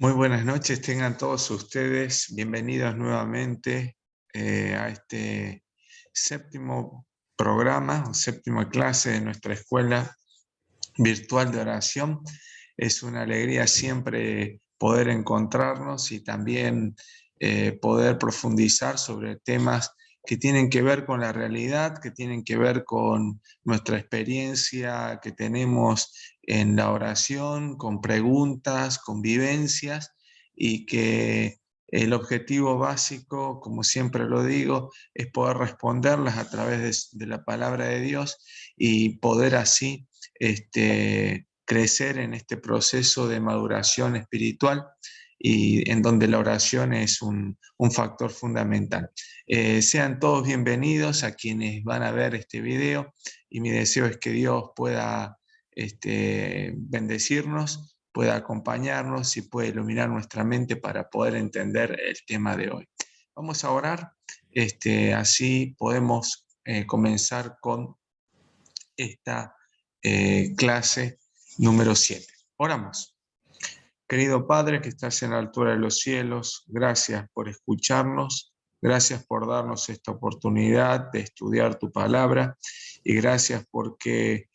Muy buenas noches, tengan todos ustedes bienvenidos nuevamente a este séptimo programa, o séptima clase de nuestra escuela virtual de oración. Es una alegría siempre poder encontrarnos y también poder profundizar sobre temas que tienen que ver con la realidad, que tienen que ver con nuestra experiencia que tenemos en la oración, con preguntas, con vivencias, y que el objetivo básico, como siempre lo digo, es poder responderlas a través de la palabra de Dios y poder así crecer en este proceso de maduración espiritual, y en donde la oración es un factor fundamental. Sean todos bienvenidos a quienes van a ver este video, y mi deseo es que Dios pueda bendecirnos, pueda acompañarnos y pueda iluminar nuestra mente para poder entender el tema de hoy. Vamos a orar, así podemos comenzar con esta clase número 7. Oramos. Querido Padre que estás en la altura de los cielos, gracias por escucharnos, gracias por darnos esta oportunidad de estudiar tu palabra, y gracias porque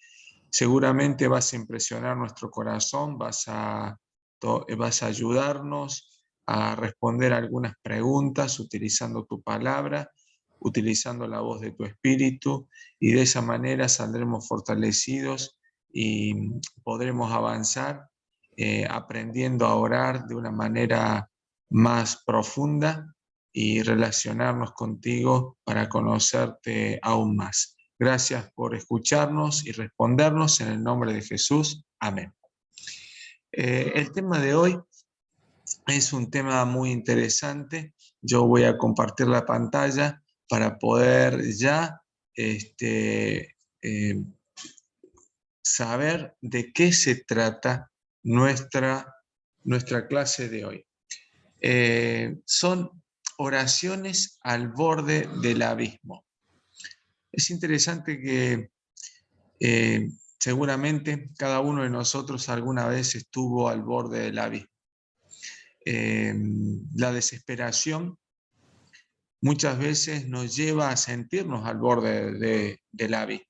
seguramente vas a impresionar nuestro corazón, vas a ayudarnos a responder algunas preguntas utilizando tu palabra, utilizando la voz de tu espíritu, y de esa manera saldremos fortalecidos y podremos avanzar aprendiendo a orar de una manera más profunda y relacionarnos contigo para conocerte aún más. Gracias por escucharnos y respondernos en el nombre de Jesús. Amén. El tema de hoy es un tema muy interesante. Yo voy a compartir la pantalla para poder ya saber de qué se trata nuestra clase de hoy. Son oraciones al borde del abismo. Es interesante que seguramente cada uno de nosotros alguna vez estuvo al borde del abismo. La desesperación muchas veces nos lleva a sentirnos al borde del abismo.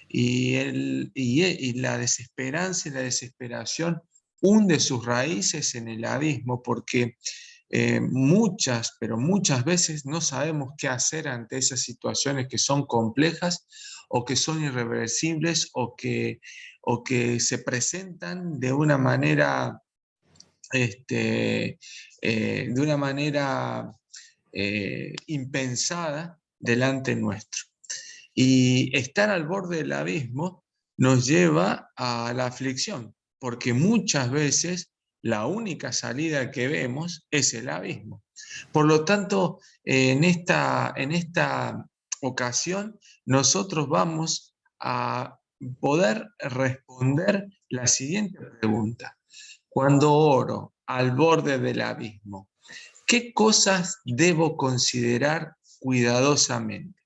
Y la desesperanza y la desesperación hunde sus raíces en el abismo, porque pero muchas veces no sabemos qué hacer ante esas situaciones que son complejas o que son irreversibles, o que se presentan de una manera, impensada delante nuestro. Y estar al borde del abismo nos lleva a la aflicción, porque muchas veces la única salida que vemos es el abismo. Por lo tanto, en esta ocasión, nosotros vamos a poder responder la siguiente pregunta. Cuando oro al borde del abismo, ¿qué cosas debo considerar cuidadosamente?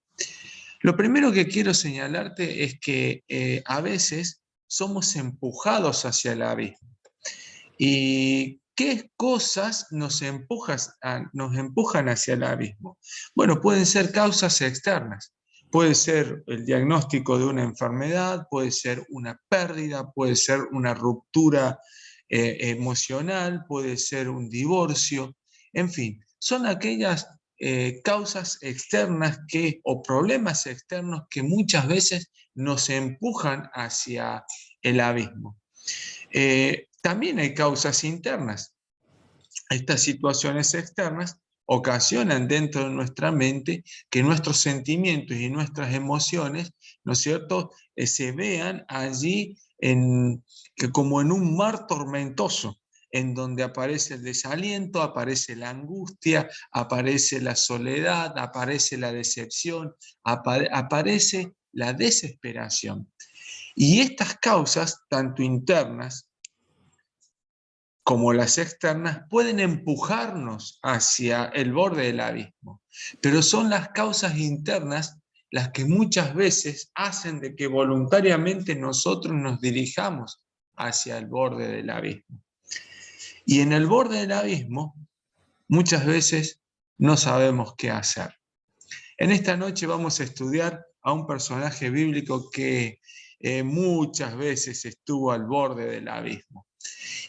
Lo primero que quiero señalarte es que a veces somos empujados hacia el abismo. ¿Y qué cosas nos empujan hacia el abismo? Bueno, pueden ser causas externas. Puede ser el diagnóstico de una enfermedad, puede ser una pérdida, puede ser una ruptura emocional, puede ser un divorcio. En fin, son aquellas causas externas o problemas externos que muchas veces nos empujan hacia el abismo. También hay causas internas. Estas situaciones externas ocasionan dentro de nuestra mente que nuestros sentimientos y nuestras emociones, ¿no es cierto?, se vean allí como en un mar tormentoso, en donde aparece el desaliento, aparece la angustia, aparece la soledad, aparece la decepción, aparece la desesperación. Y estas causas, tanto internas como las externas, pueden empujarnos hacia el borde del abismo, pero son las causas internas las que muchas veces hacen de que voluntariamente nosotros nos dirijamos hacia el borde del abismo. Y en el borde del abismo, muchas veces no sabemos qué hacer. En esta noche vamos a estudiar a un personaje bíblico que muchas veces estuvo al borde del abismo.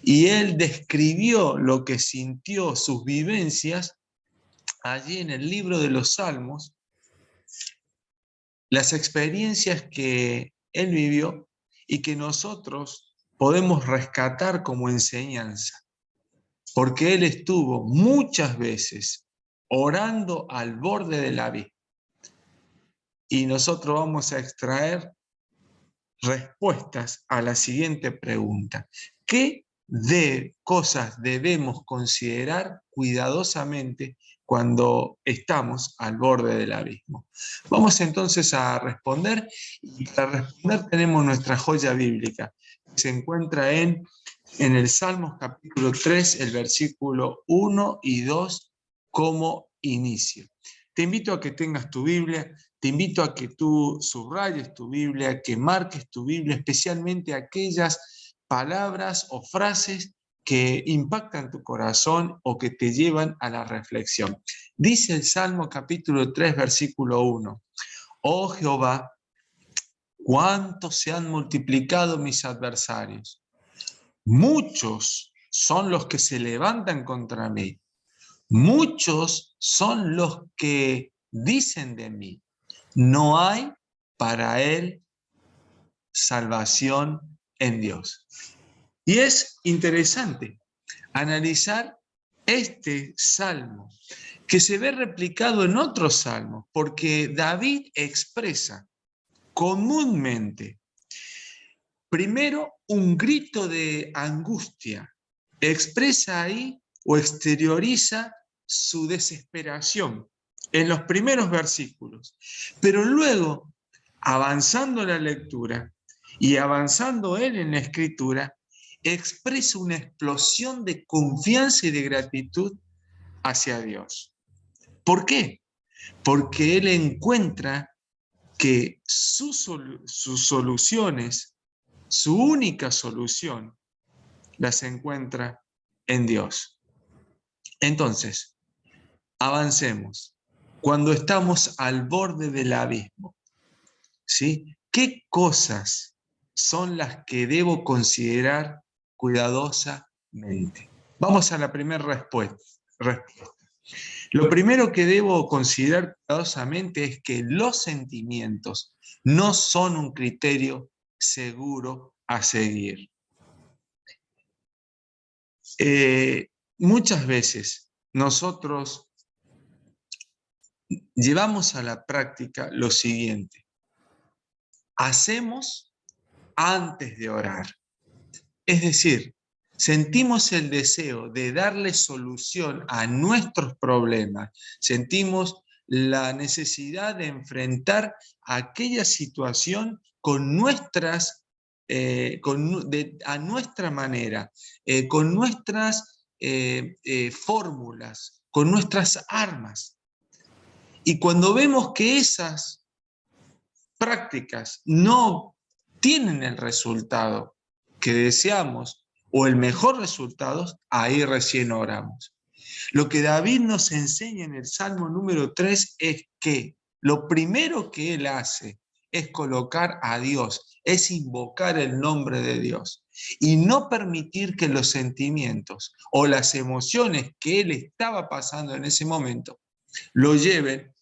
Y él describió lo que sintió, sus vivencias, allí en el libro de los Salmos, las experiencias que él vivió y que nosotros podemos rescatar como enseñanza. Porque él estuvo muchas veces orando al borde del abismo. Y nosotros vamos a extraer respuestas a la siguiente pregunta. ¿Qué cosas debemos considerar cuidadosamente cuando estamos al borde del abismo? Vamos entonces a responder, y para responder tenemos nuestra joya bíblica, que se encuentra en el Salmos capítulo 3, el versículo 1 y 2 como inicio. Te invito a que tengas tu Biblia, te invito a que tú subrayes tu Biblia, que marques tu Biblia, especialmente aquellas palabras o frases que impactan tu corazón o que te llevan a la reflexión. Dice el Salmo capítulo 3, versículo 1. Oh Jehová, cuánto se han multiplicado mis adversarios. Muchos son los que se levantan contra mí. Muchos son los que dicen de mí, no hay para él salvación en Dios. Y es interesante analizar este salmo, que se ve replicado en otros salmos, porque David expresa comúnmente, primero, un grito de angustia, expresa ahí o exterioriza su desesperación en los primeros versículos, pero luego, avanzando la lectura y avanzando él en la escritura, expresa una explosión de confianza y de gratitud hacia Dios. ¿Por qué? Porque él encuentra que sus soluciones, su única solución, las encuentra en Dios. Entonces, avancemos. Cuando estamos al borde del abismo, ¿sí? ¿Qué cosas son las que debo considerar cuidadosamente? Vamos a la primera respuesta. Lo primero que debo considerar cuidadosamente es que los sentimientos no son un criterio seguro a seguir. Muchas veces nosotros llevamos a la práctica lo siguiente. Hacemos antes de orar. Es decir, sentimos el deseo de darle solución a nuestros problemas, sentimos la necesidad de enfrentar aquella situación con nuestras, a nuestra manera, con nuestras fórmulas, con nuestras armas. Y cuando vemos que esas prácticas no tienen el resultado que deseamos o el mejor resultado, ahí recién oramos. Lo que David nos enseña en el Salmo número 3 es que lo primero que él hace es colocar a Dios, es invocar el nombre de Dios y no permitir que los sentimientos o las emociones que él estaba pasando en ese momento lo lleven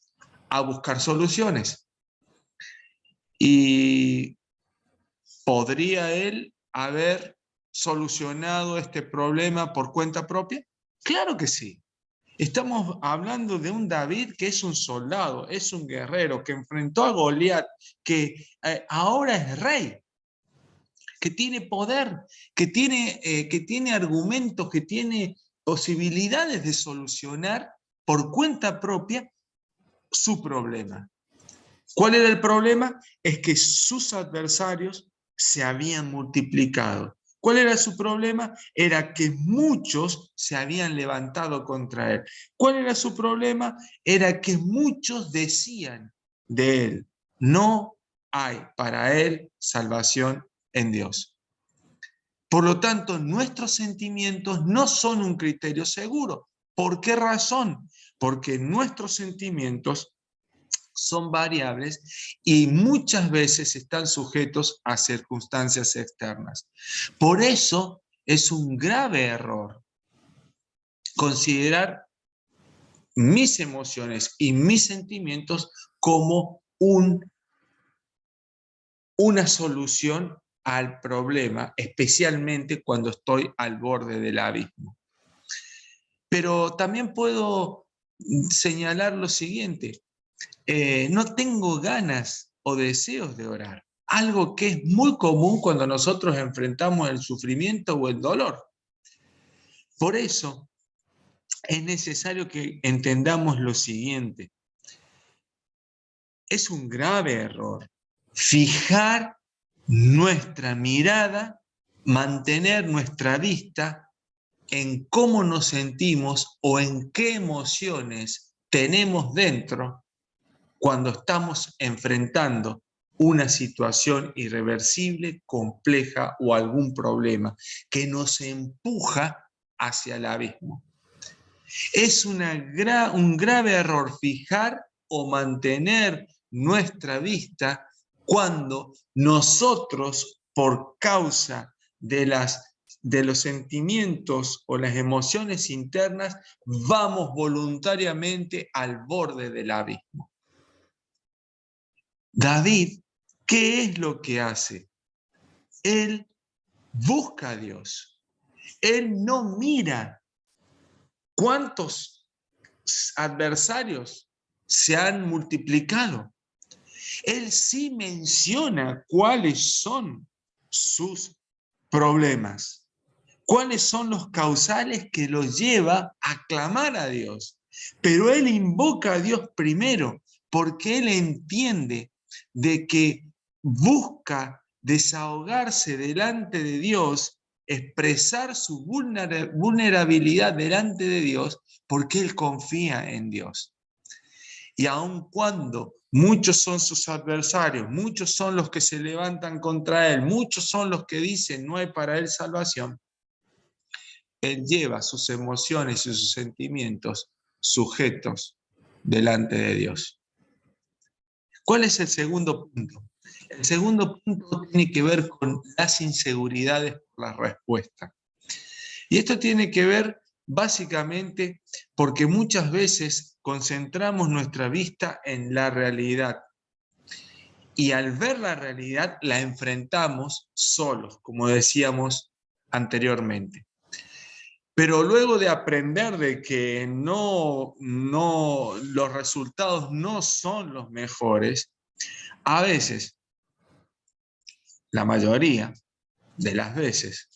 a buscar soluciones. ¿Y podría él haber solucionado este problema por cuenta propia? Claro que sí. Estamos hablando de un David que es un soldado, es un guerrero, que enfrentó a Goliat, que ahora es rey, que tiene poder, que tiene argumentos, que tiene posibilidades de solucionar por cuenta propia su problema. ¿Cuál era el problema? Es que sus adversarios se habían multiplicado. ¿Cuál era su problema? Era que muchos se habían levantado contra él. ¿Cuál era su problema? Era que muchos decían de él, no hay para él salvación en Dios. Por lo tanto, nuestros sentimientos no son un criterio seguro. ¿Por qué razón? Porque nuestros sentimientos son variables y muchas veces están sujetos a circunstancias externas. Por eso es un grave error considerar mis emociones y mis sentimientos como una solución al problema, especialmente cuando estoy al borde del abismo. Pero también puedo señalar lo siguiente: no tengo ganas o deseos de orar, algo que es muy común cuando nosotros enfrentamos el sufrimiento o el dolor. Por eso es necesario que entendamos lo siguiente: es un grave error fijar nuestra mirada, mantener nuestra vista en cómo nos sentimos o en qué emociones tenemos dentro cuando estamos enfrentando una situación irreversible, compleja o algún problema que nos empuja hacia el abismo. Es un grave error fijar o mantener nuestra vista cuando nosotros, por causa de los sentimientos o las emociones internas, vamos voluntariamente al borde del abismo. David, ¿qué es lo que hace? Él busca a Dios. Él no mira cuántos adversarios se han multiplicado. Él sí menciona cuáles son sus problemas, cuáles son los causales que los lleva a clamar a Dios. Pero él invoca a Dios primero, porque él entiende de que busca desahogarse delante de Dios, expresar su vulnerabilidad delante de Dios, porque él confía en Dios. Y aun cuando muchos son sus adversarios, muchos son los que se levantan contra él, muchos son los que dicen no hay para él salvación, él lleva sus emociones y sus sentimientos sujetos delante de Dios. ¿Cuál es el segundo punto? El segundo punto tiene que ver con las inseguridades por la respuesta. Y esto tiene que ver básicamente porque muchas veces concentramos nuestra vista en la realidad. Y al ver la realidad la enfrentamos solos, como decíamos anteriormente. Pero luego de aprender de que los resultados no son los mejores, a veces, la mayoría de las veces,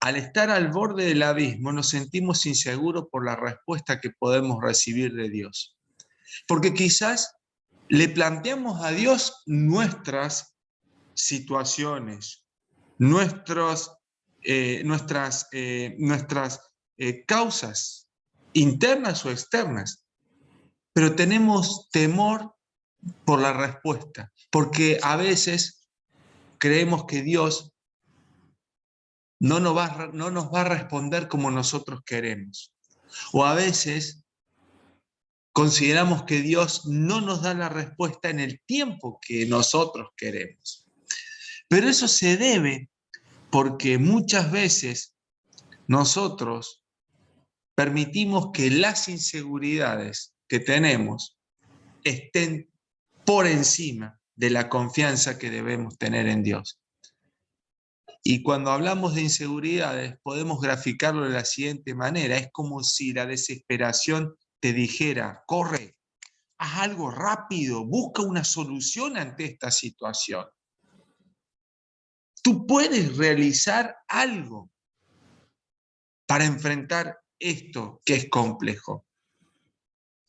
al estar al borde del abismo nos sentimos inseguros por la respuesta que podemos recibir de Dios. Porque quizás le planteamos a Dios nuestras situaciones, nuestras causas internas o externas, pero tenemos temor por la respuesta, porque a veces creemos que Dios no nos va a responder como nosotros queremos, o a veces consideramos que Dios no nos da la respuesta en el tiempo que nosotros queremos. Pero eso se debe porque muchas veces nosotros permitimos que las inseguridades que tenemos estén por encima de la confianza que debemos tener en Dios. Y cuando hablamos de inseguridades, podemos graficarlo de la siguiente manera: es como si la desesperación te dijera, corre, haz algo rápido, busca una solución ante esta situación. Tú puedes realizar algo para enfrentar esto que es complejo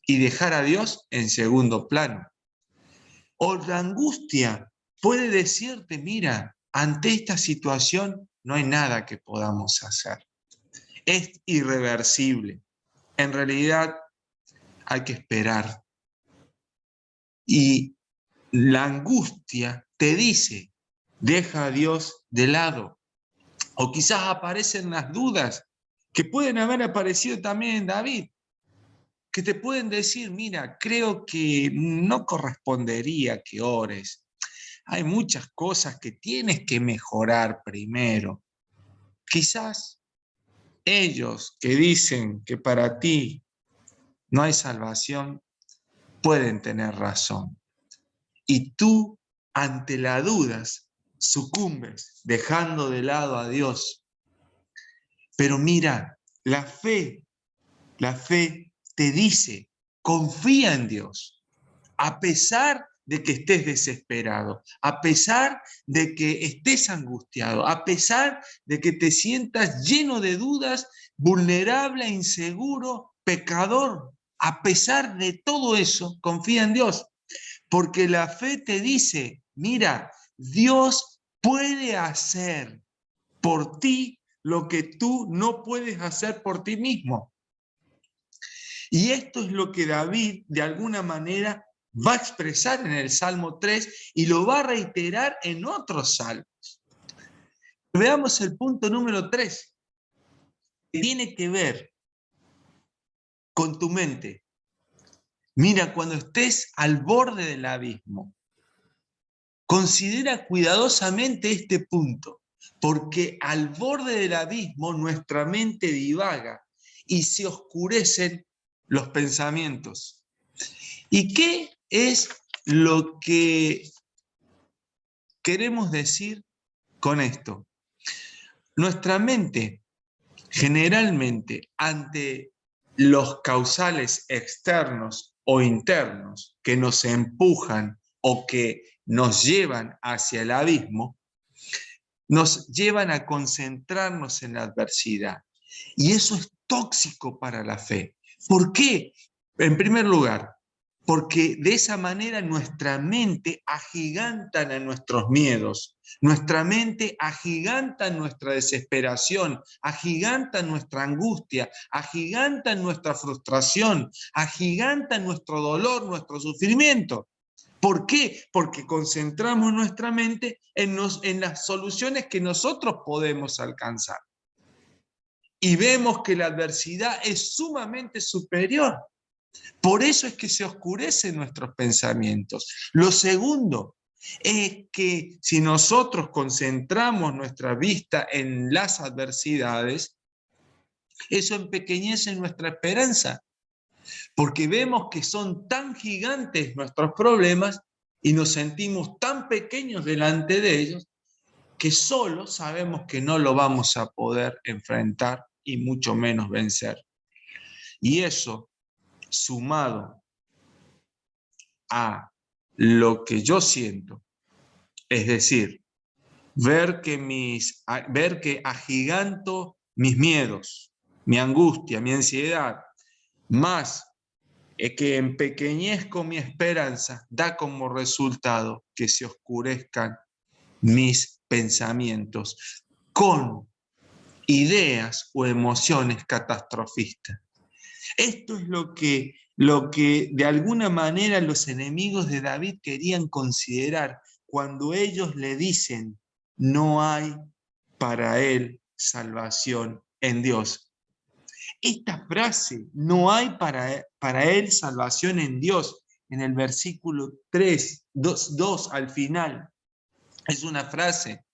y dejar a Dios en segundo plano. O la angustia puede decirte, mira, ante esta situación no hay nada que podamos hacer. Es irreversible. En realidad hay que esperar. Y la angustia te dice, deja a Dios de lado, O quizás aparecen las dudas que pueden haber aparecido también en David, que te pueden decir, mira, creo que no correspondería que ores. Hay muchas cosas que tienes que mejorar primero. Quizás ellos que dicen que para ti no hay salvación, pueden tener razón. Y tú, ante las dudas, sucumbes, dejando de lado a Dios. Pero mira, la fe te dice, confía en Dios, a pesar de que estés desesperado, a pesar de que estés angustiado, a pesar de que te sientas lleno de dudas, vulnerable, inseguro, pecador. A pesar de todo eso, confía en Dios, porque la fe te dice, mira, Dios puede hacer por ti lo que tú no puedes hacer por ti mismo. Y esto es lo que David, de alguna manera, va a expresar en el Salmo 3 y lo va a reiterar en otros salmos. Veamos el punto número 3, que tiene que ver con tu mente. Mira, cuando estés al borde del abismo, considera cuidadosamente este punto, porque al borde del abismo nuestra mente divaga y se oscurecen los pensamientos. ¿Y qué es lo que queremos decir con esto? Nuestra mente, generalmente, ante los causales externos o internos que nos empujan o que nos llevan hacia el abismo, nos llevan a concentrarnos en la adversidad. Y eso es tóxico para la fe. ¿Por qué? En primer lugar, porque de esa manera nuestra mente agiganta a nuestros miedos, nuestra mente agiganta nuestra desesperación, agiganta nuestra angustia, agiganta nuestra frustración, agiganta nuestro dolor, nuestro sufrimiento. ¿Por qué? Porque concentramos nuestra mente en las soluciones que nosotros podemos alcanzar. Y vemos que la adversidad es sumamente superior. Por eso es que se oscurecen nuestros pensamientos. Lo segundo es que si nosotros concentramos nuestra vista en las adversidades, eso empequeñece nuestra esperanza, porque vemos que son tan gigantes nuestros problemas y nos sentimos tan pequeños delante de ellos que solo sabemos que no lo vamos a poder enfrentar y mucho menos vencer. Y eso, sumado a lo que yo siento, es decir, ver que agiganto mis miedos, mi angustia, mi ansiedad, más que empequeñezco mi esperanza, da como resultado que se oscurezcan mis pensamientos con ideas o emociones catastrofistas. Esto es lo que de alguna manera los enemigos de David querían considerar cuando ellos le dicen, no hay para él salvación en Dios. Esta frase, no hay para él salvación en Dios, en el versículo 3, 2 al final, es una frase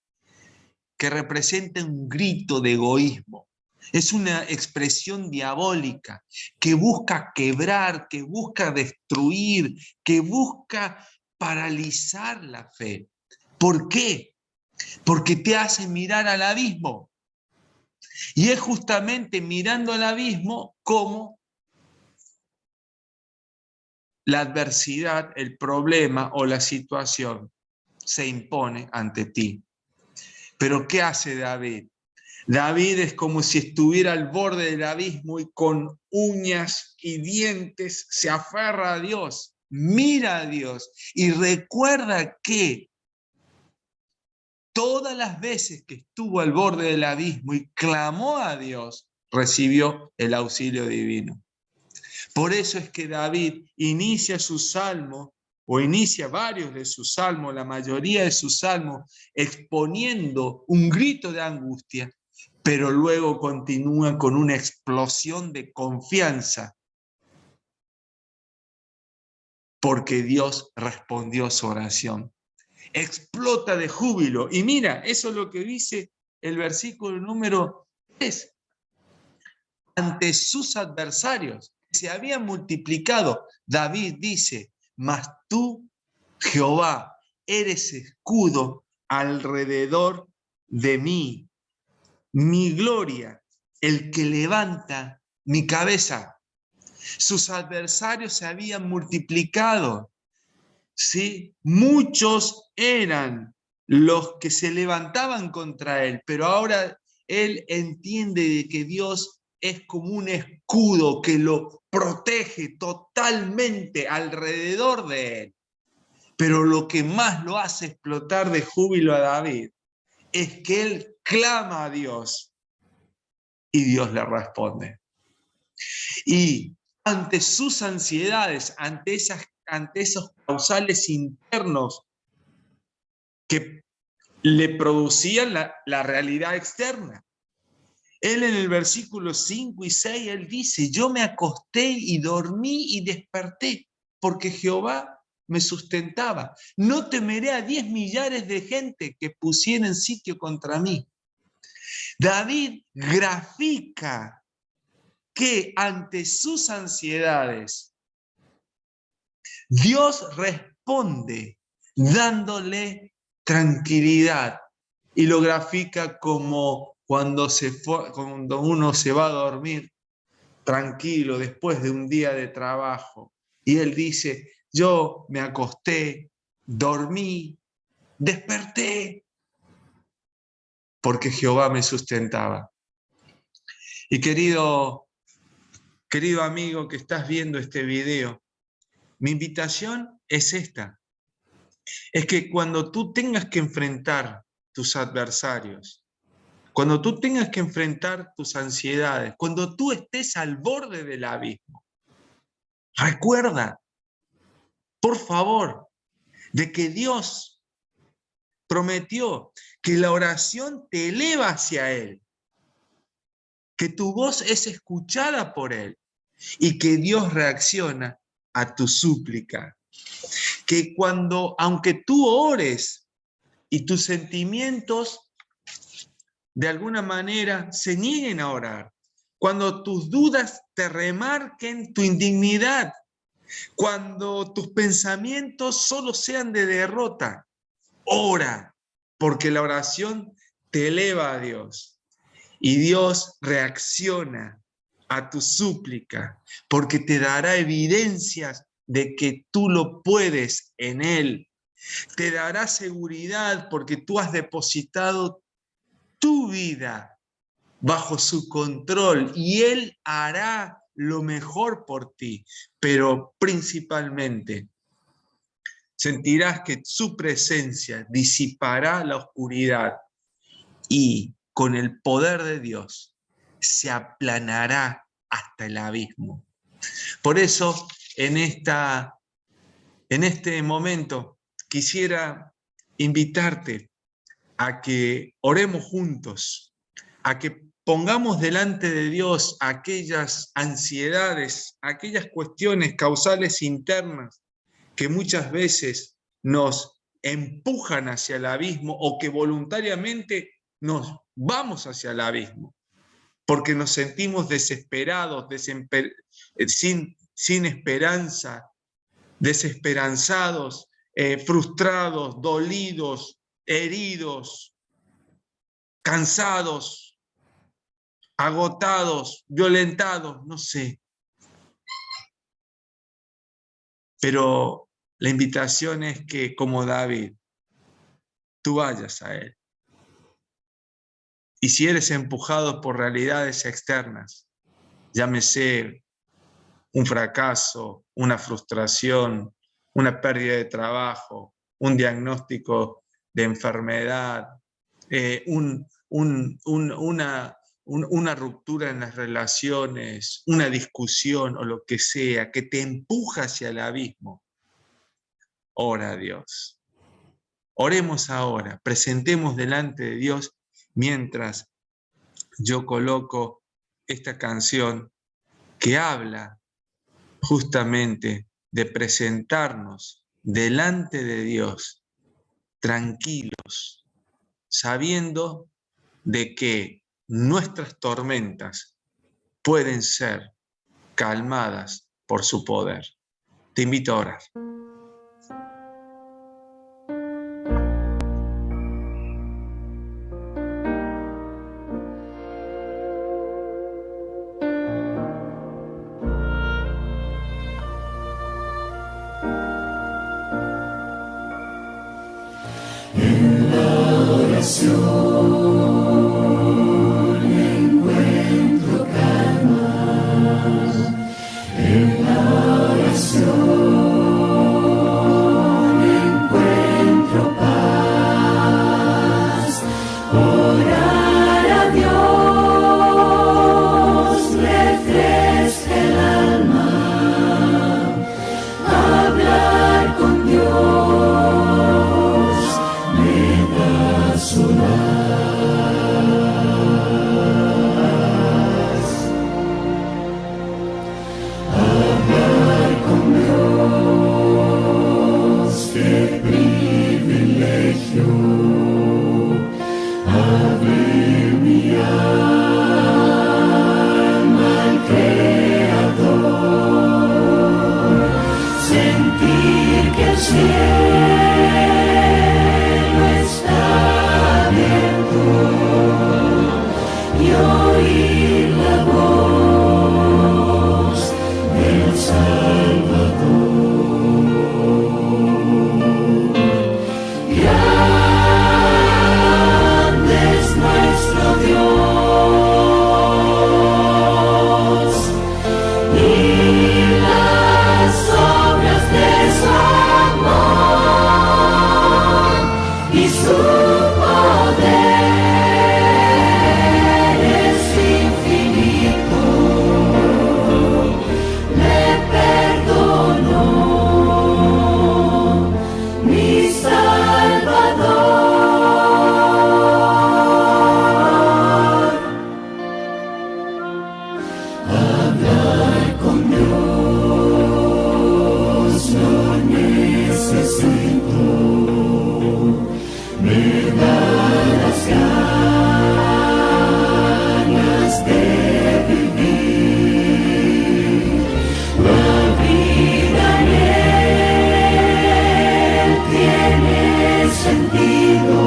que representa un grito de egoísmo. Es una expresión diabólica que busca quebrar, que busca destruir, que busca paralizar la fe. ¿Por qué? Porque te hace mirar al abismo. Y es justamente mirando al abismo como la adversidad, el problema o la situación se impone ante ti. Pero ¿qué hace David? David es como si estuviera al borde del abismo y con uñas y dientes se aferra a Dios, mira a Dios y recuerda que todas las veces que estuvo al borde del abismo y clamó a Dios, recibió el auxilio divino. Por eso es que David inicia su salmo o inicia varios de sus salmos, la mayoría de sus salmos, exponiendo un grito de angustia, pero luego continúa con una explosión de confianza, porque Dios respondió su oración. Explota de júbilo. Y mira, eso es lo que dice el versículo número 3. Ante sus adversarios, se habían multiplicado. David dice, mas tú, Jehová, eres escudo alrededor de mí, mi gloria, el que levanta mi cabeza. Sus adversarios se habían multiplicado, ¿sí? Muchos eran los que se levantaban contra él, pero ahora él entiende de que Dios es como un escudo que lo protege totalmente alrededor de él. Pero lo que más lo hace explotar de júbilo a David es que él clama a Dios y Dios le responde. Y ante sus ansiedades, ante esos causales internos que le producían la realidad externa. Él en el versículo 5 y 6, él dice, yo me acosté y dormí y desperté, porque Jehová me sustentaba. No temeré a 10 millares de gente que pusieren sitio contra mí. David grafica que ante sus ansiedades, Dios responde dándole tranquilidad y lo grafica como cuando uno se va a dormir tranquilo después de un día de trabajo. Y él dice, yo me acosté, dormí, desperté, porque Jehová me sustentaba. Y querido amigo que estás viendo este video, mi invitación es esta. Es que cuando tú tengas que enfrentar tus adversarios, cuando tú tengas que enfrentar tus ansiedades, cuando tú estés al borde del abismo, recuerda, por favor, de que Dios prometió que la oración te eleva hacia Él, que tu voz es escuchada por Él y que Dios reacciona a tu súplica. Que aunque tú ores y tus sentimientos de alguna manera se nieguen a orar, cuando tus dudas te remarquen tu indignidad, cuando tus pensamientos solo sean de derrota, ora, porque la oración te eleva a Dios y Dios reacciona a tu súplica, porque te dará evidencias de que tú lo puedes en Él. Te dará seguridad porque tú has depositado tu vida bajo su control y Él hará lo mejor por ti, pero principalmente sentirás que su presencia disipará la oscuridad y con el poder de Dios se aplanará hasta el abismo. Por eso, en este momento, quisiera invitarte a que oremos juntos, a que pongamos delante de Dios aquellas ansiedades, aquellas cuestiones causales internas que muchas veces nos empujan hacia el abismo o que voluntariamente nos vamos hacia el abismo, porque nos sentimos desesperados, sin esperanza, desesperanzados, frustrados, dolidos, heridos, cansados, agotados, violentados, no sé. Pero la invitación es que, como David, tú vayas a Él. Y si eres empujado por realidades externas, llámese un fracaso, una frustración, una pérdida de trabajo, un diagnóstico de enfermedad, una ruptura en las relaciones, una discusión o lo que sea que te empuja hacia el abismo, ora a Dios. Oremos ahora, presentemos delante de Dios mientras yo coloco esta canción que habla justamente de presentarnos delante de Dios, tranquilos, sabiendo de que nuestras tormentas pueden ser calmadas por su poder. Te invito a orar. En la oración encuentro calma, en la oración encuentro paz. Orar a Dios refresca el alma, hablar con Dios hablar con Dios, qué privilegio. Abrir mi alma al Creador, sentir que el cielo está abierto y oír la voz del Salvador. Grande es nuestro Dios y las obras de su amor y su poder es infinito. Me perdonó mi Salvador. Hablar con Dios no necesito, me da las ganas de vivir. La vida en él tiene sentido,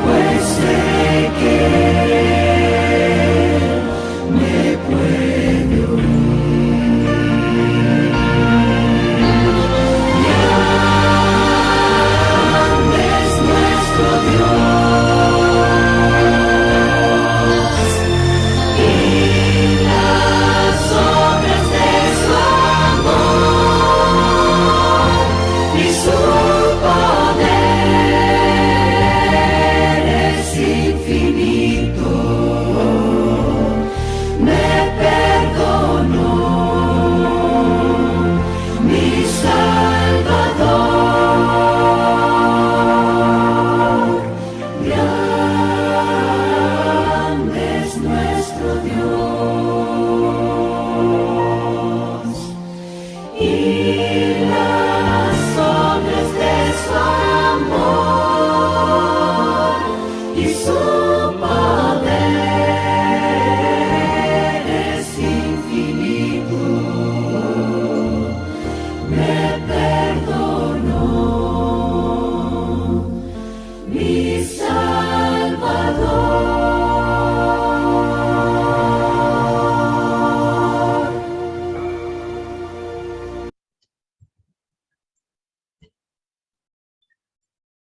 pues sé que él me puede oír. Grande es nuestro Dios y las obras de su amor y su poder es infinito. Me perdonó mi Salvador. Grande es nuestro Dios y las obras de su amor y su poder es infinito. Me perdonó mi Salvador.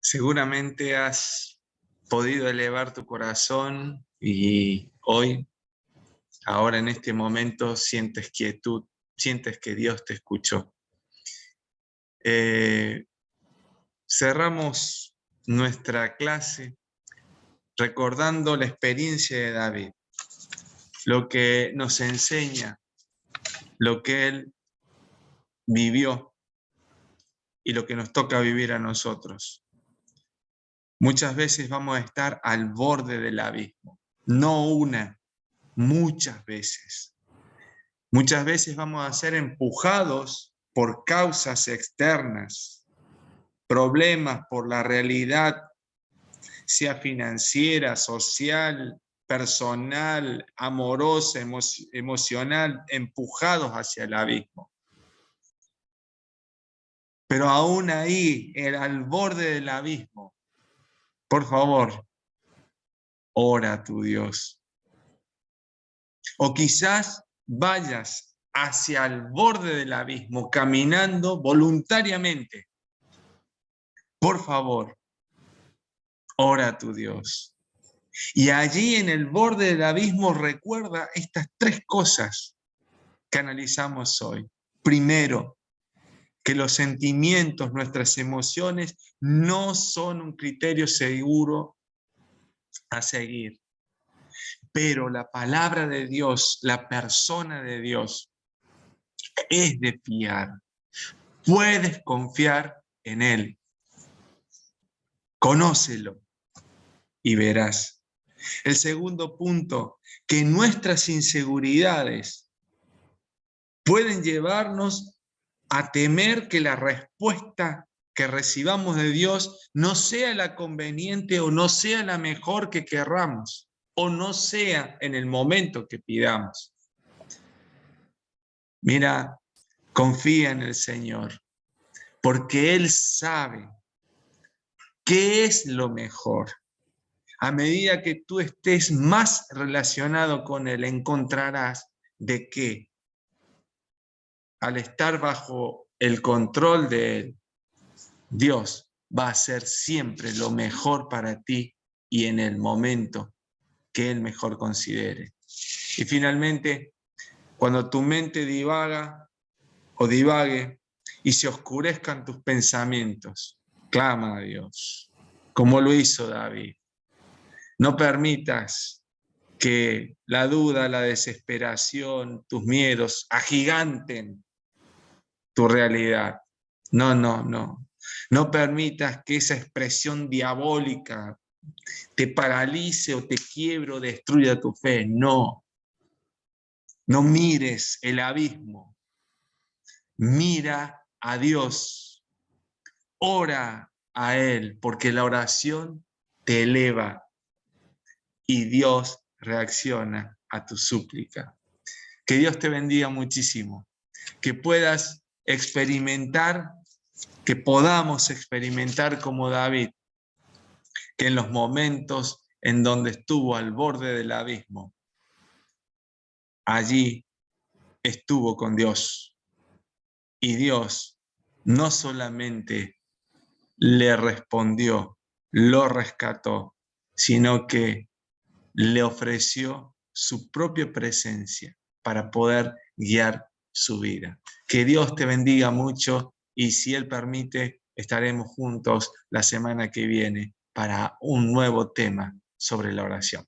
Seguramente has podido elevar tu corazón y hoy, ahora en este momento, sientes quietud, sientes que Dios te escuchó. Cerramos nuestra clase recordando la experiencia de David, lo que nos enseña, lo que él vivió y lo que nos toca vivir a nosotros. Muchas veces vamos a estar al borde del abismo, no una, muchas veces. Muchas veces vamos a ser empujados por causas externas, problemas por la realidad, sea financiera, social, personal, amorosa, emocional, empujados hacia el abismo. Pero aún ahí, al borde del abismo, por favor, ora a tu Dios. O quizás vayas hacia el borde del abismo, caminando voluntariamente. Por favor, ora a tu Dios. Y allí en el borde del abismo recuerda estas 3 cosas que analizamos hoy. Primero, que los sentimientos, nuestras emociones, no son un criterio seguro a seguir. Pero la palabra de Dios, la persona de Dios, es de fiar. Puedes confiar en Él. Conócelo y verás. El segundo punto, que nuestras inseguridades pueden llevarnos a temer que la respuesta que recibamos de Dios no sea la conveniente o no sea la mejor que querramos o no sea en el momento que pidamos. Mira, confía en el Señor, porque Él sabe qué es lo mejor. A medida que tú estés más relacionado con Él, encontrarás de que al estar bajo el control de Él, Dios va a hacer siempre lo mejor para ti y en el momento que Él mejor considere. Y finalmente, cuando tu mente divaga o divague y se oscurezcan tus pensamientos, clama a Dios, como lo hizo David. No permitas que la duda, la desesperación, tus miedos agiganten tu realidad. No, no, no. No permitas que esa expresión diabólica te paralice o te quiebre o destruya tu fe. No. No mires el abismo. Mira a Dios. Ora a Él, porque la oración te eleva y Dios reacciona a tu súplica. Que Dios te bendiga muchísimo. Que puedas experimentar, que podamos experimentar como David, que en los momentos en donde estuvo al borde del abismo, allí estuvo con Dios. Y Dios no solamente le respondió, lo rescató, sino que le ofreció su propia presencia para poder guiar su vida. Que Dios te bendiga mucho y si Él permite, estaremos juntos la semana que viene para un nuevo tema sobre la oración.